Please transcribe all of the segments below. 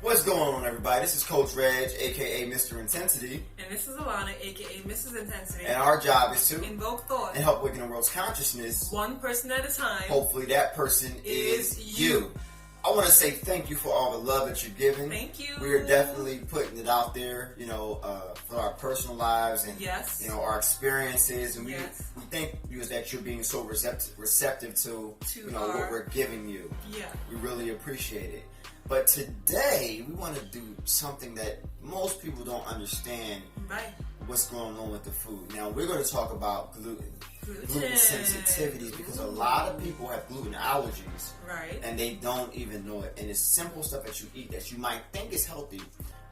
What's going on, everybody? This is Coach Reg, aka Mr. Intensity. And this is Alana, aka Mrs In10sity. And our job is to invoke thought and help awaken the world's consciousness. One person at a time. Hopefully that person is you. I want to say thank you for all the love that you're giving. Thank you. We are definitely putting it out there, for our personal lives and our experiences, and we thank you that you're being so receptive to what we're giving you. Yeah, we really appreciate it. But today we want to do something that most people don't understand. Right. What's going on with the food. Now we're going to talk about gluten sensitivities, because a lot of people have gluten allergies, right? And they don't even know it. And it's simple stuff that you eat that you might think is healthy,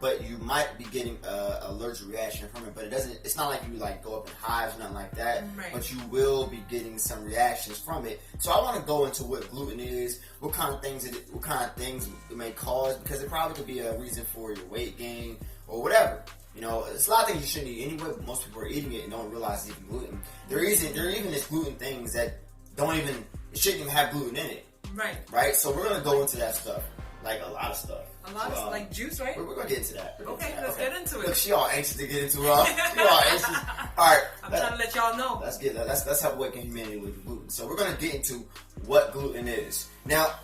but you might be getting an allergic reaction from it. But it doesn't. It's not like you go up in hives or nothing like that. Right. But you will be getting some reactions from it. So I want to go into what gluten is, what kind of things it may cause, because it probably could be a reason for your weight gain or whatever. It's a lot of things you shouldn't eat anyway, but most people are eating it and don't realize it's even gluten. There are even this gluten things that shouldn't even have gluten in it. Right. Right? So we're going to go into that stuff. Like a lot of stuff. A lot of like juice, right? We're going to get into that. Let's get into it. Look, she all anxious to get into it. She all anxious. All right. I'm trying to let y'all know. Let's help awaken humanity with gluten. So we're going to get into what gluten is. Now,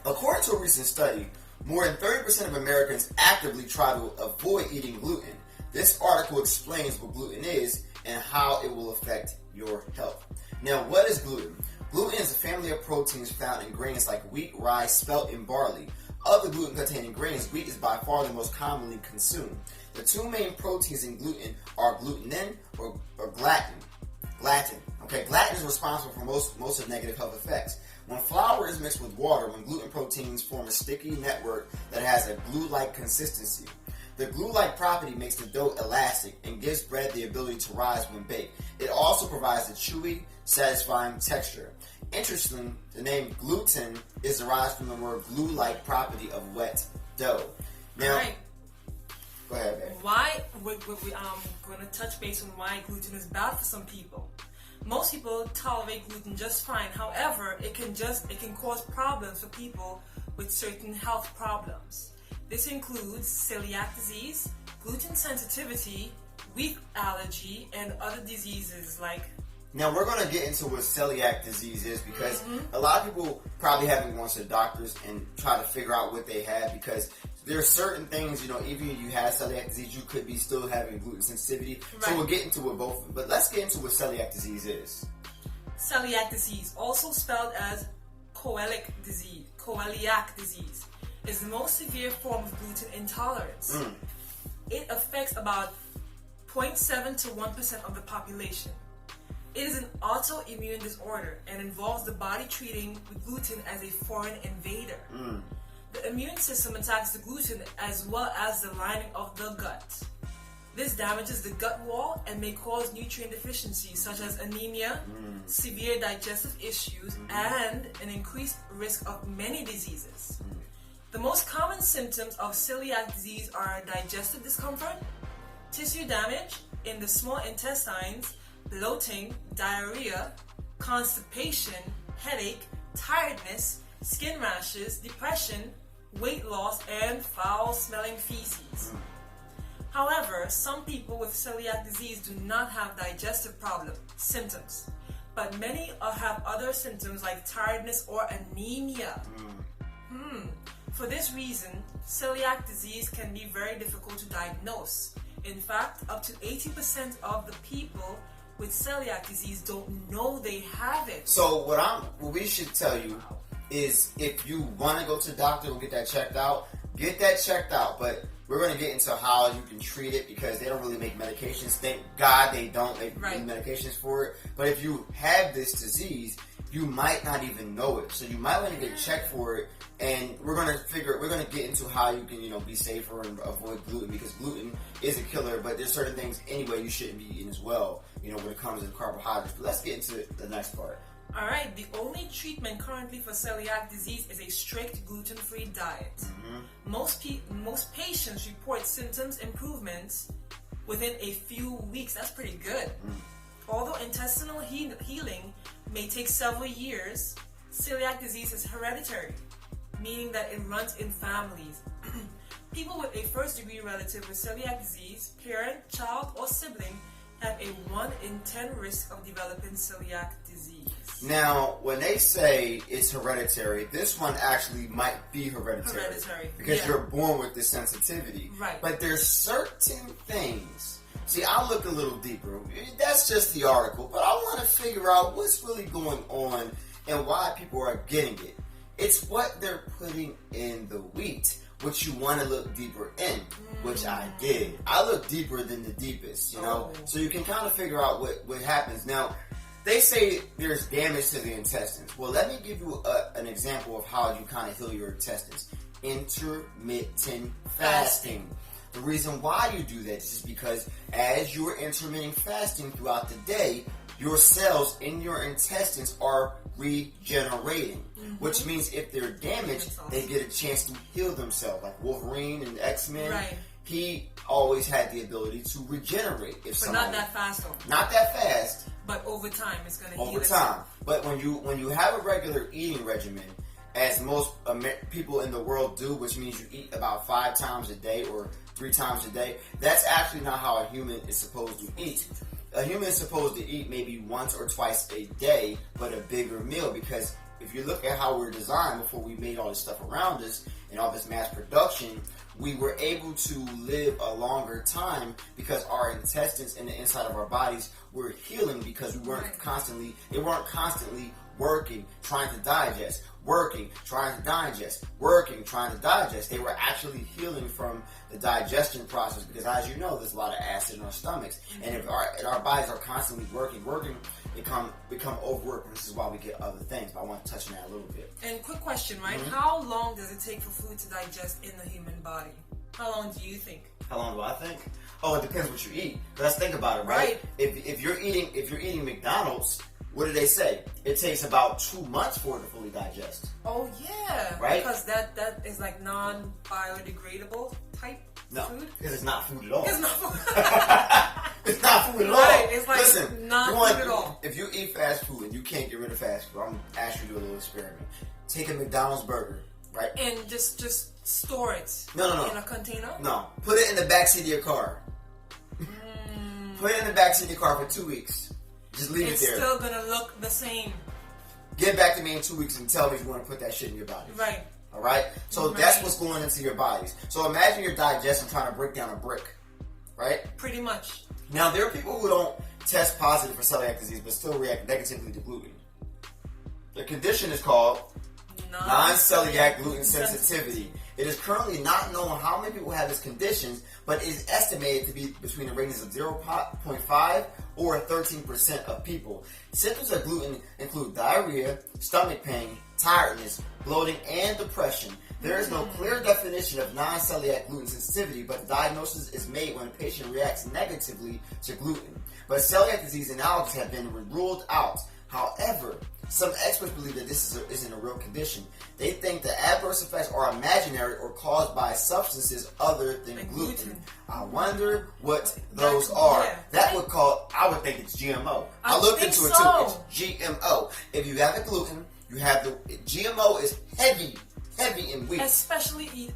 according to a recent study, more than 30% of Americans actively try to avoid eating gluten. This article explains what gluten is and how it will affect your health. Now, what is gluten? Gluten is a family of proteins found in grains like wheat, rye, spelt, and barley. Of the gluten-containing grains, wheat is by far the most commonly consumed. The two main proteins in gluten are gluten or gluten. Okay, gluten is responsible for most of negative health effects. When flour is mixed with water, when gluten proteins form a sticky network that has a glue-like consistency. The glue-like property makes the dough elastic and gives bread the ability to rise when baked. It also provides a chewy, satisfying texture. Interestingly, the name gluten is derived from the word glue-like property of wet dough. Now, go ahead, babe. We're going to touch base on why gluten is bad for some people. Most people tolerate gluten just fine. However, it can cause problems for people with certain health problems. This includes celiac disease, gluten sensitivity, wheat allergy, and other diseases like... Now we're going to get into what celiac disease is, because a lot of people probably haven't gone to the doctors and try to figure out what they have, because there are certain things, even if you have celiac disease, you could be still having gluten sensitivity. Right. So we'll get into it both, but let's get into what celiac disease is. Celiac disease, also spelled as coeliac disease, is the most severe form of gluten intolerance. It affects about 0.7 to 1% of the population. It is an autoimmune disorder and involves the body treating gluten as a foreign invader. The immune system attacks the gluten as well as the lining of the gut. This damages the gut wall and may cause nutrient deficiencies such as anemia, severe digestive issues, and an increased risk of many diseases. The most common symptoms of celiac disease are digestive discomfort, tissue damage in the small intestines, bloating, diarrhea, constipation, headache, tiredness, skin rashes, depression, weight loss, and foul-smelling feces. However, some people with celiac disease do not have digestive symptoms, but many have other symptoms like tiredness or anemia. For this reason, celiac disease can be very difficult to diagnose. In fact, up to 80% of the people with celiac disease don't know they have it. So what we should tell you is, if you want to go to the doctor and get that checked out, but we're going to get into how you can treat it, because they don't really make medications. Thank God they don't make medications for it. But if you have this disease, you might not even know it. So you might want to get checked for it, and we're going to get into how you can, be safer and avoid gluten, because gluten is a killer, but there's certain things anyway you shouldn't be eating as well, when it comes to carbohydrates. But let's get into the next part. Alright, the only treatment currently for celiac disease is a strict gluten-free diet. Most patients report symptoms improvements within a few weeks. That's pretty good. Although intestinal healing may take several years, celiac disease is hereditary, meaning that it runs in families. People with a first-degree relative with celiac disease, parent, child, or sibling, have a 1 in 10 risk of developing celiac disease. Now, when they say it's hereditary, this one actually might be hereditary. Because you're born with this sensitivity. Right. But there's certain things. See, I'll look a little deeper. That's just the article. But I want to figure out what's really going on and why people are getting it. It's what they're putting in the wheat, which you want to look deeper in, which I did. I looked deeper than the deepest, you know? So you can kind of figure out what happens. Now, they say there's damage to the intestines. Well, let me give you an example of how you kind of heal your intestines. Intermittent fasting. The reason why you do that is just because as you're intermittent fasting throughout the day, your cells in your intestines are regenerating. Which means if they're damaged, they get a chance to heal themselves. Like Wolverine and X-Men, he always had the ability to regenerate. But not that fast, though. Not that fast. But over time, it's going to heal over time. But when you have a regular eating regimen, as most people in the world do, which means you eat about 5 times a day or 3 times a day, that's actually not how a human is supposed to eat. A human is supposed to eat maybe once or twice a day, but a bigger meal, because if you look at how we're designed before we made all this stuff around us and all this mass production, we were able to live a longer time because our intestines and the inside of our bodies were healing, because they weren't constantly working, trying to digest, working, trying to digest, working, trying to digest. They were actually healing from the digestion process, because as you know, there's a lot of acid in our stomachs, and if our bodies are constantly working, become overworked. This is why we get other things. But I want to touch on that a little bit. And quick question, right? How long does it take for food to digest in the human body? How long do you think? How long do I think? Oh, it depends what you eat. But let's think about it, right? If you're eating McDonald's, what do they say? It takes about 2 months for it to fully digest. Oh yeah, right? Because that is like non-biodegradable type food. Because it's not food at all. It's not food. It's not food at all. Right, it's like Listen, not food at all. If you eat fast food and you can't get rid of fast food, I'm asking you to do a little experiment. Take a McDonald's burger, right? And just store it. No. In a container. No, put it in the backseat of your car. Put it in the backseat of your car for 2 weeks. Just leave it there. It's still gonna look the same. Get back to me in 2 weeks and tell me if you want to put that shit in your body. Right. All right. So that's what's going into your bodies. So imagine your digestion trying to break down a brick, right? Pretty much. Now there are people who don't test positive for celiac disease but still react negatively to gluten. The condition is called non-celiac gluten sensitivity. It is currently not known how many people have this condition, but it is estimated to be between the ranges of 0.5 or 13% of people. Symptoms of gluten include diarrhea, stomach pain, tiredness, bloating, and depression. There is no clear definition of non-celiac gluten sensitivity, but the diagnosis is made when a patient reacts negatively to gluten. But celiac disease and allergies have been ruled out. However, some experts believe that this isn't a real condition. They think the adverse effects are imaginary or caused by substances other than gluten. I wonder what those are. I would think it's GMO. I looked into it too. It's GMO. If you have the gluten, you have the GMO is heavy in wheat. Especially,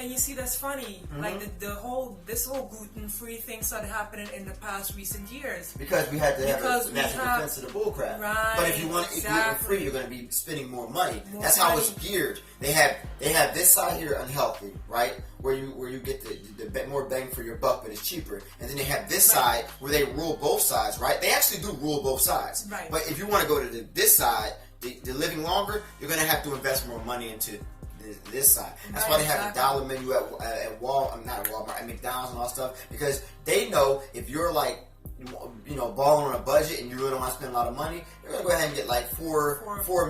and you see that's funny. Like this whole gluten-free thing started happening in the past recent years. Because we had to have a natural defense of the bullcrap. Right. But if you want to eat gluten-free, you're going to be spending more money. That's how it's geared. They have this side here unhealthy, right? Where you get the more bang for your buck, but it's cheaper. And then they have this side where they rule both sides, right? They actually do rule both sides. Right. But if you want to go to this side, the living longer, you're going to have to invest more money into this side. That's why they have a dollar menu at Walmart, at McDonald's and all that stuff, because they know if you're like, balling on a budget and you really don't want to spend a lot of money, you're going to go ahead and get like four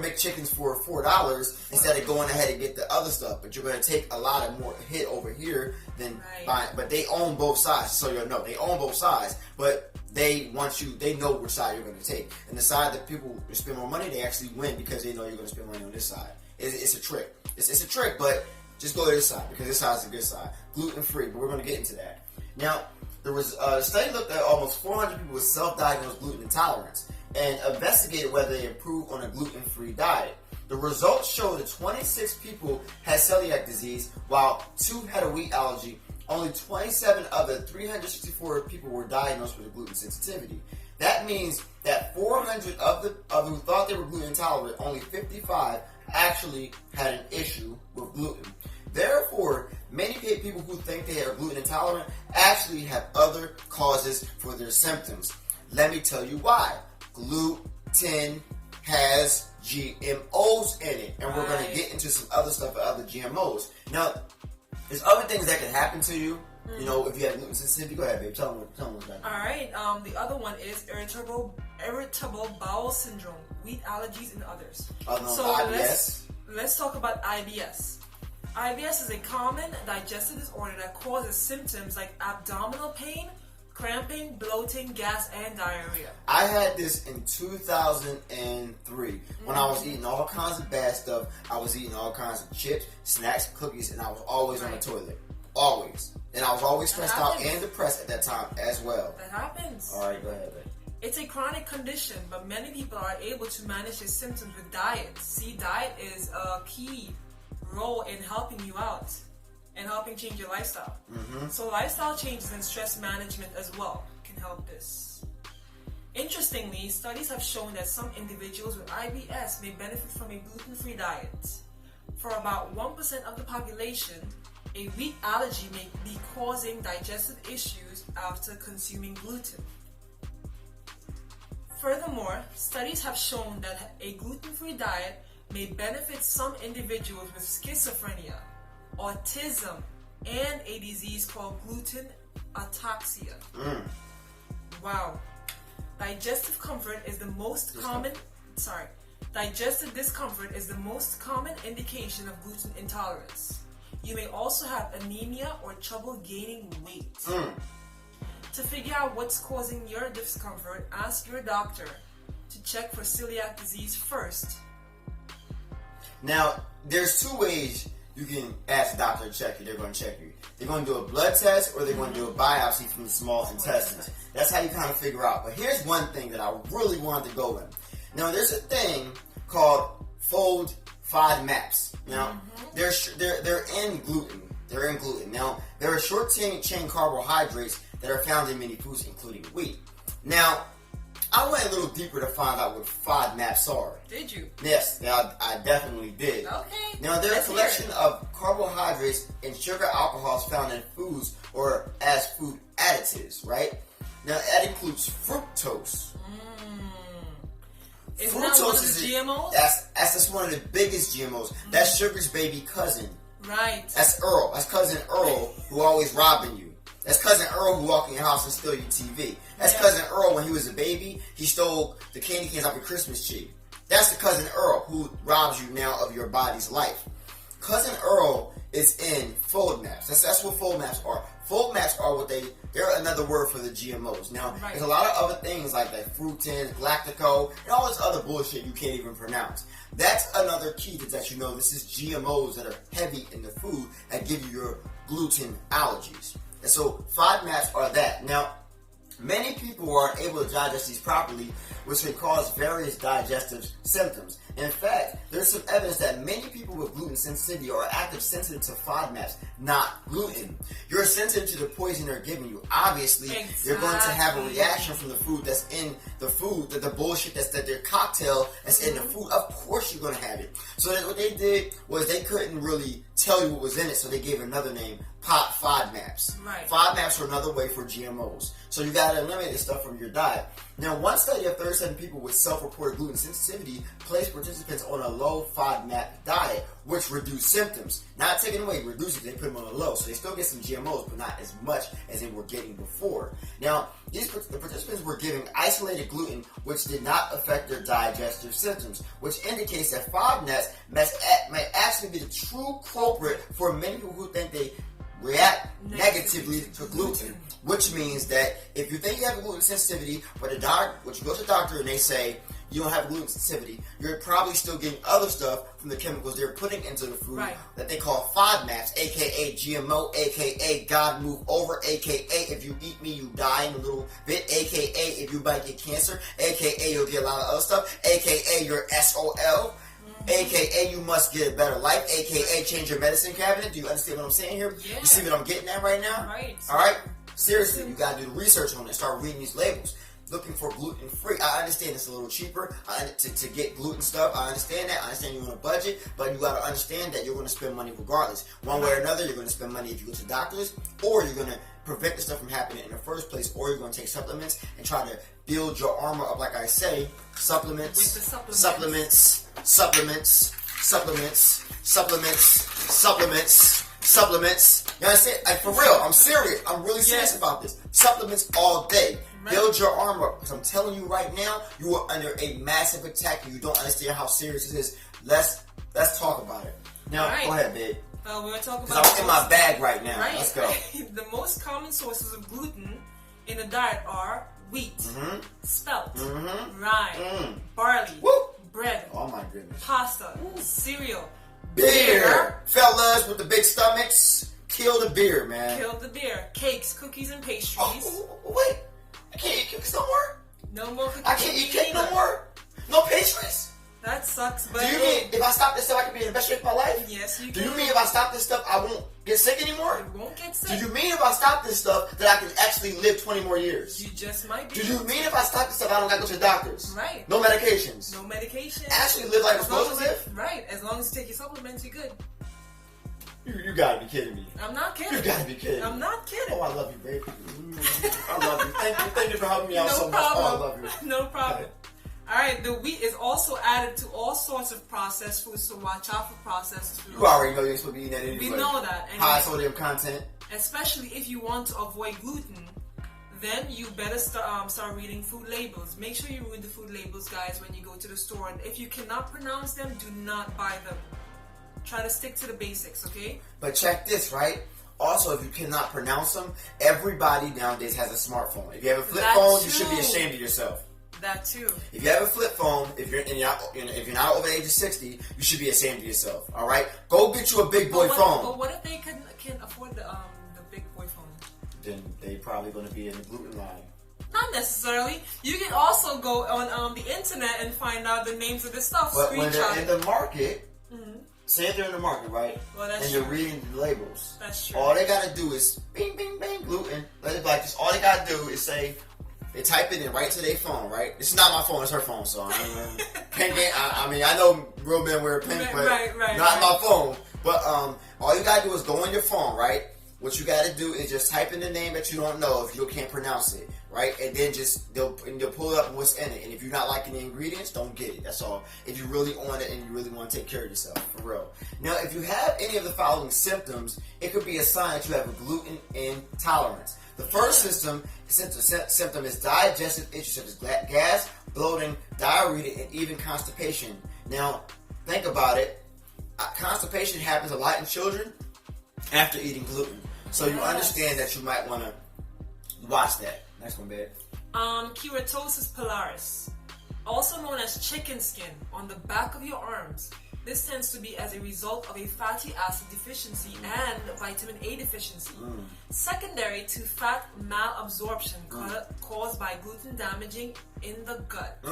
McChickens for $4 instead of going ahead and get the other stuff. But you're going to take a lot of more hit over here than buying. But they own both sides, so you'll know. They own both sides, but they know which side you're going to take. And the side that people spend more money, they actually win because they know you're going to spend money on this side. It's a trick. It's a trick, but just go to this side because this side's a good side. Gluten-free, but we're going to get into that. Now, there was a study looked at almost 400 people with self-diagnosed gluten intolerance and investigated whether they improved on a gluten-free diet. The results showed that 26 people had celiac disease, while 2 had a wheat allergy. Only 27 of the 364 people were diagnosed with a gluten sensitivity. That means that 400 of who thought they were gluten intolerant, only 55 actually had an issue with gluten. Therefore, many people who think they are gluten intolerant actually have other causes for their symptoms. Let me tell you why. Gluten has GMOs in it, and we're going to get into some other stuff with other GMOs. Now, there's other things that can happen to you. You know, if you have gluten sensitivity, go ahead, babe. Tell them what's that. All right. The other one is irritable bowel syndrome, wheat allergies, and others. So IBS. Let's talk about IBS. IBS is a common digestive disorder that causes symptoms like abdominal pain, cramping, bloating, gas, and diarrhea. I had this in 2003 when I was eating all kinds of bad stuff. I was eating all kinds of chips, snacks, cookies, and I was always on the toilet. Always. And I was always stressed out and depressed at that time as well. That happens. All right, go ahead, babe. It's a chronic condition, but many people are able to manage their symptoms with diet. See, diet is a key role in helping you out and helping change your lifestyle. So lifestyle changes and stress management as well can help this. Interestingly, studies have shown that some individuals with IBS may benefit from a gluten-free diet. For about 1% of the population, a wheat allergy may be causing digestive issues after consuming gluten. Furthermore, studies have shown that a gluten-free diet may benefit some individuals with schizophrenia, autism, and a disease called gluten ataxia. Wow. Digestive discomfort is the most common indication of gluten intolerance. You may also have anemia or trouble gaining weight. To figure out what's causing your discomfort, ask your doctor to check for celiac disease first. Now, there's 2 ways you can ask the doctor to check you. They're going to check you. They're going to do a blood test or they're going to do a biopsy from the small intestines. That's how you kind of figure out. But here's one thing that I really wanted to go in. Now, there's a thing called FODMAPs. Now, they're in gluten. They're in gluten. Now, there are short-chain carbohydrates that are found in many foods, including wheat. Now, I went a little deeper to find out what FODMAPs are. Did you? Yes, I definitely did. Okay. Now, they're a collection of carbohydrates and sugar alcohols found in foods or as food additives, right? Now, that includes fructose. Isn't that one of the GMOs? That's just one of the biggest GMOs. That's sugar's baby cousin. Right. That's Earl. That's cousin Earl who always robbing you. That's cousin Earl who walk in your house and steal your TV. That's cousin Earl when he was a baby. He stole the candy canes off your Christmas tree. That's the cousin Earl who robs you now of your body's life. Cousin Earl is in FODMAPs. That's what FODMAPs are. FODMAPs are they're another word for the GMOs. Now, there's a lot of other things like that fructose, galactico, and all this other bullshit you can't even pronounce. That's another key to let you know this is GMOs that are heavy in the food that give you your gluten allergies. And so FODMAPs are that. Now, many people aren't able to digest these properly, which can cause various digestive symptoms. In fact, there's some evidence that many people with gluten sensitivity are active sensitive to FODMAPs, not gluten. You're sensitive to the poison they're giving you. Obviously, you're going to have a reaction from the food that's in the food, the bullshit that's their cocktail that's in the food. Of course you're going to have it. So what they did was they couldn't really tell you what was in it, so they gave another name, FODMAPs. Right. FODMAPs are another way for GMOs. So you got to eliminate this stuff from your diet. Now, one study of 37 people with self-reported gluten sensitivity placed participants on a low FODMAP diet, which reduced symptoms. Not taking away, reducing, they put them on a low. So they still get some GMOs, but not as much as they were getting before. Now, the participants were given isolated gluten, which did not affect their digestive symptoms, which indicates that FODMAPs may actually be the true culprit for many people who think they react negatively to gluten, which means that if you think you have a gluten sensitivity, but you go to the doctor and they say you don't have gluten sensitivity, you're probably still getting other stuff from the chemicals they're putting into the food that they call FODMAPs, aka GMO, aka God move over, aka if you eat me you die in a little bit, aka if you might get cancer, aka you'll get a lot of other stuff, aka you're SOL. aka you must get a better life, aka change your medicine cabinet. Do you understand what I'm saying here? Yeah. You see what I'm getting at right now? Right. Alright? Seriously, you gotta do the research on it. Start reading these labels. Looking for gluten free. I understand it's a little cheaper to get gluten stuff. I understand that. I understand you're on a budget, but you got to understand that you're going to spend money regardless. One way or another, you're going to spend money if you go to doctors, or you're going to prevent the stuff from happening in the first place, or you're going to take supplements and try to build your armor up. Like I say, supplements. You understand? Like, for real, I'm serious. I'm really serious about this. Supplements all day. Build your armor up. Because I'm telling you right now, you are under a massive attack and you don't understand how serious it is. Let's talk about it. Now, go ahead, babe. We're going to talk about... Because I'm in my bag right now. Right. Let's go. The most common sources of gluten in the diet are wheat, spelt, rye, barley, bread, oh my goodness, pasta, cereal, beer. Fellas with the big stomachs, kill the beer, man. Kill the beer. Cakes, cookies, and pastries. Oh, wait. I can't eat cookies no more? No more cookies. I can't eat cake no more? No pastries? That sucks, but... Do you mean if I stop this stuff, I can be in the best shape of my life? Yes, you can. Do you mean if I stop this stuff, I won't get sick anymore? You won't get sick. Do you mean if I stop this stuff, that I can actually live 20 more years? You just might be. Do you mean if I stop this stuff, I don't got to go to the doctors? Right. No medications? No medication. Actually live like I'm supposed to live? Right. As long as you take your supplements, you're good. You gotta be kidding me. I'm not kidding. You gotta be kidding me. I'm not kidding. Oh, I love you, baby. I love you. Thank you for helping me out so much. Oh, I love you. No problem. Alright, the wheat is also added to all sorts of processed foods, so watch out for processed foods. You already know you're supposed to be eating that anyway. We know that. Anyway, high sodium content. Especially if you want to avoid gluten, then you better start reading food labels. Make sure you read the food labels, guys, when you go to the store. And if you cannot pronounce them, do not buy them. Try to stick to the basics, okay? But check this, right? Also, if you cannot pronounce them, everybody nowadays has a smartphone. If you have a flip phone, you should be ashamed of yourself. That too. If you have a flip phone, if you're not over the age of 60, you should be ashamed of yourself. All right, go get you a big boy phone. But what if they can't afford the big boy phone? Then they probably going to be in the gluten line. Not necessarily. You can also go on the internet and find out the names of the stuff. But when they're in the market, say if they're in the market, right? Well, that's and true. you're reading the labels. That's true. All they gotta do is bing, bing, bing, gluten. Like this. All they gotta do is say. They type it in right to their phone, right? This is not my phone; it's her phone. So I mean, I know real men wear pink, but not my phone. But all you gotta do is go on your phone, right? What you gotta do is just type in the name that you don't know if you can't pronounce it, right? And then they'll pull up what's in it. And if you're not liking the ingredients, don't get it. That's all. If you really on it and you really want to take care of yourself, for real. Now, if you have any of the following symptoms, it could be a sign that you have a gluten intolerance. The first symptom is digestive issues such as gas, bloating, diarrhea, and even constipation. Now, think about it. Constipation happens a lot in children after eating gluten. So you understand that you might want to watch that. Next one, babe. Keratosis pilaris, also known as chicken skin, on the back of your arms. This tends to be as a result of a fatty acid deficiency and vitamin A deficiency, secondary to fat malabsorption caused by gluten damaging in the gut.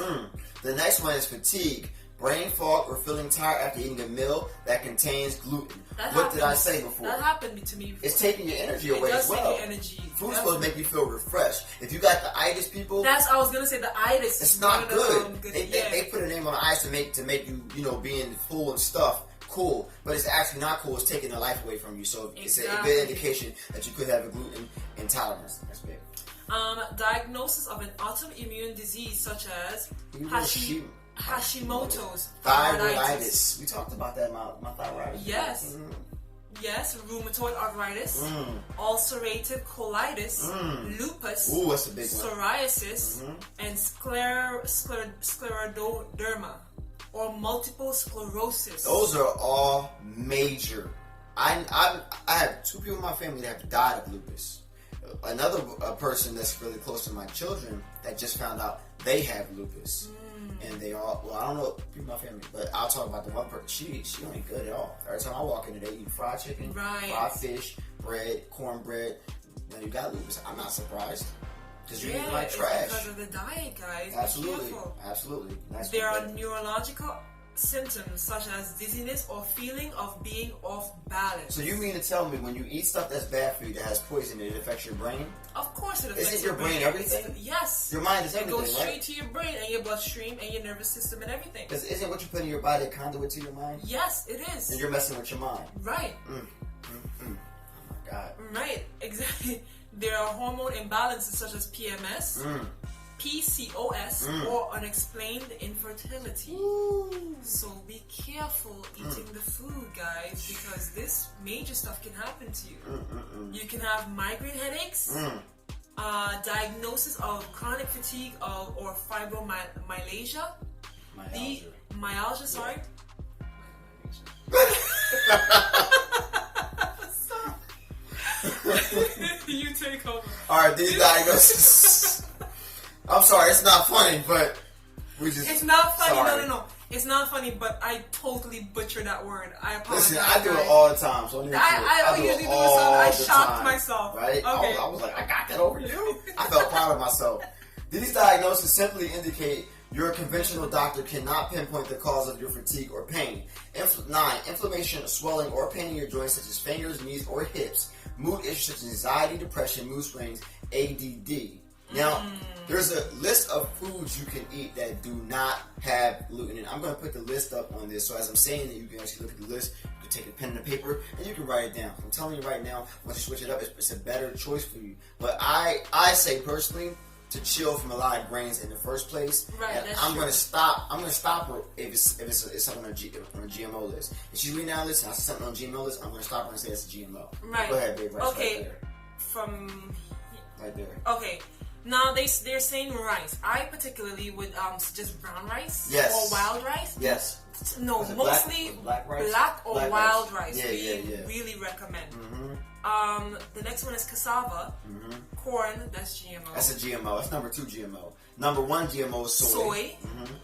The next one is fatigue, brain fog, or feeling tired after eating a meal that contains gluten. What did I say before? That happened to me before. It's taking your energy away as well. It does take your energy. Food's supposed to make you feel refreshed. If you got the itis, people, I was gonna say the itis. It's not good. They put a name on the ice to make you being full and stuff cool, but it's actually not cool. It's taking the life away from you. So it's a good indication that you could have a gluten intolerance. That's big. Diagnosis of an autoimmune disease such as Hashimoto's thyroiditis. We talked about that. My thyroiditis. Yes. Yes, rheumatoid arthritis, ulcerative colitis, lupus, that's a big one. psoriasis, and scleroderma, or multiple sclerosis. Those are all major. I have 2 people in my family that have died of lupus. Another person that's really close to my children that just found out they have lupus. And they all, I don't know people in my family, but I'll talk about the one person. She ain't good at all. Every time I walk in, they eat fried chicken, fried fish, bread, cornbread. Now you got lupus. I'm not surprised. Because you're eating like trash. Because of the diet, guys. Absolutely. Be careful. Absolutely. There are neurological symptoms such as dizziness or feeling of being off balance. So you mean to tell me when you eat stuff that's bad for you, that has poison, it affects your brain? Of course it affects Isn't your brain everything? Yes. Your mind is everything, It goes straight right? to your brain and your bloodstream and your nervous system and everything. Because isn't what you put in your body a conduit to your mind? Yes, it is. And you're messing with your mind. Right. Oh my God. Right, exactly. There are hormone imbalances such as PMS, PCOS, or unexplained infertility. Ooh. So be careful eating the food, guys, because this major stuff can happen to you. You can have migraine headaches, diagnosis of chronic fatigue or fibromyalgia. Myalgia, sorry. You take over. Alright, these diagnoses. I'm sorry, it's not funny, but we just. It's not funny. Sorry. No. It's not funny, but I totally butchered that word. I apologize. Listen, I do it all the time, so I don't usually do it, so I shocked myself. Right? Okay. I was like, I got that over you. I felt proud of myself. These diagnoses simply indicate your conventional doctor cannot pinpoint the cause of your fatigue or pain. 9. Inflammation, swelling, or pain in your joints such as fingers, knees, or hips. Mood issues such as anxiety, depression, mood swings, ADD. Now, there's a list of foods you can eat that do not have gluten in. I'm going to put the list up on this, so as I'm saying that, you can actually look at the list. You can take a pen and a paper, and you can write it down. I'm telling you right now, once you switch it up, it's a better choice for you. But I say personally to chill from a lot of grains in the first place. Right, and I'm going to stop. I'm going to stop her if it's something on a GMO list. If she's reading down a list and I see something on a GMO list, I'm going to stop her and say it's a GMO. Right. Go ahead, babe. Okay. Right there. Right there. Okay. Now they're saying rice. I particularly would suggest brown rice. Yes. Or wild rice. Yes. No, mostly black rice? black or Black wild rice. rice. Yeah. Really recommend. The next one is cassava. Corn, that's GMO. That's a GMO. That's number 2 GMO. Number 1 GMO is soy.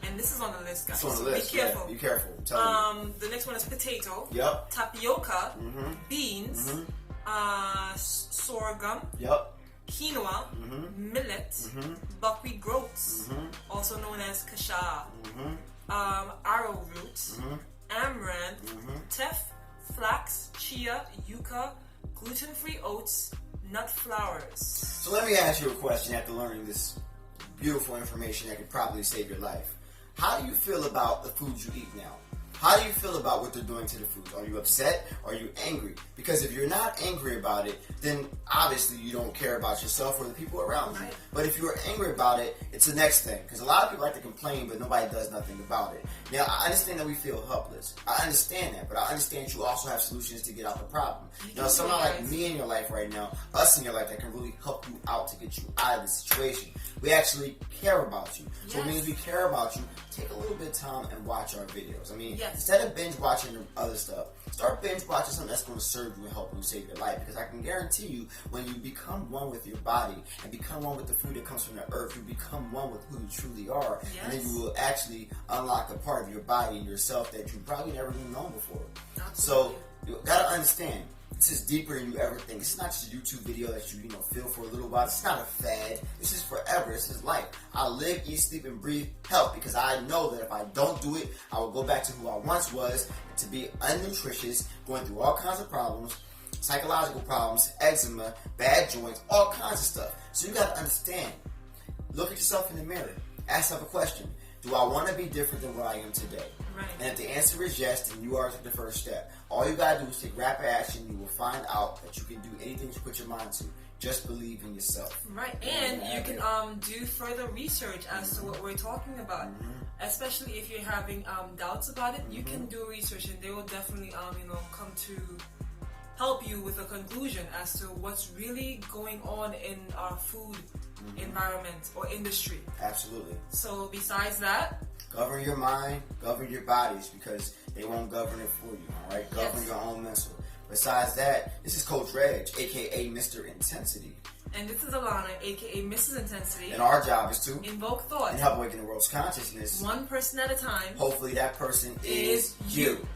And this is on the list, guys. It's on the list. Be careful. Yeah, be careful. I'm telling you. The next one is potato. Yep. Tapioca. Beans. Sorghum. Yep. Quinoa, millet, buckwheat groats, also known as kasha, arrowroot, amaranth, teff, flax, chia, yucca, gluten-free oats, nut flours. So let me ask you a question after learning this beautiful information that could probably save your life. How do you feel about the foods you eat now? How do you feel about what they're doing to the foods? Are you upset? Are you angry? Because if you're not angry about it, then obviously you don't care about yourself or the people around you. Right. But if you're angry about it, it's the next thing. Because a lot of people like to complain, but nobody does nothing about it. Now, I understand that we feel helpless. I understand that. But I understand you also have solutions to get out the problem. Now, someone like me in your life right now, us in your life, that can really help you out to get you out of the situation. We actually care about you. So it means we care about you. Take a little bit of time and watch our videos. I mean, instead of binge watching the other stuff, start binge watching something that's going to serve you and help you save your life. Because I can guarantee you, when you become one with your body and become one with the food that comes from the earth, you become one with who you truly are. And then you will actually unlock a part of your body and yourself that you probably never even known before. Absolutely. So you got to understand, this is deeper than you ever think. It's not just a YouTube video that you feel for a little while. It's not a fad. This is forever. This is life. I live, eat, sleep, and breathe health because I know that if I don't do it, I will go back to who I once was, to be unnutritious, going through all kinds of problems, psychological problems, eczema, bad joints, all kinds of stuff. So you got to understand. Look at yourself in the mirror. Ask yourself a question. Do I want to be different than what I am today? Right. And if the answer is yes, then you are the first step. All you gotta do is take rapid action. You will find out that you can do anything you put your mind to. Just believe in yourself. Right, and you can do further research as to what we're talking about. Especially if you're having doubts about it, you can do research, and they will definitely come to help you with a conclusion as to what's really going on in our food environment or industry. Absolutely. So besides that, govern your mind, govern your bodies, because they won't govern it for you, alright? Govern your own mental. Besides that, this is Coach Reg, aka Mr. Intensity. And this is Alana, aka Mrs Intensity. And our job is to invoke thought and help awaken the world's consciousness. One person at a time. Hopefully that person is you.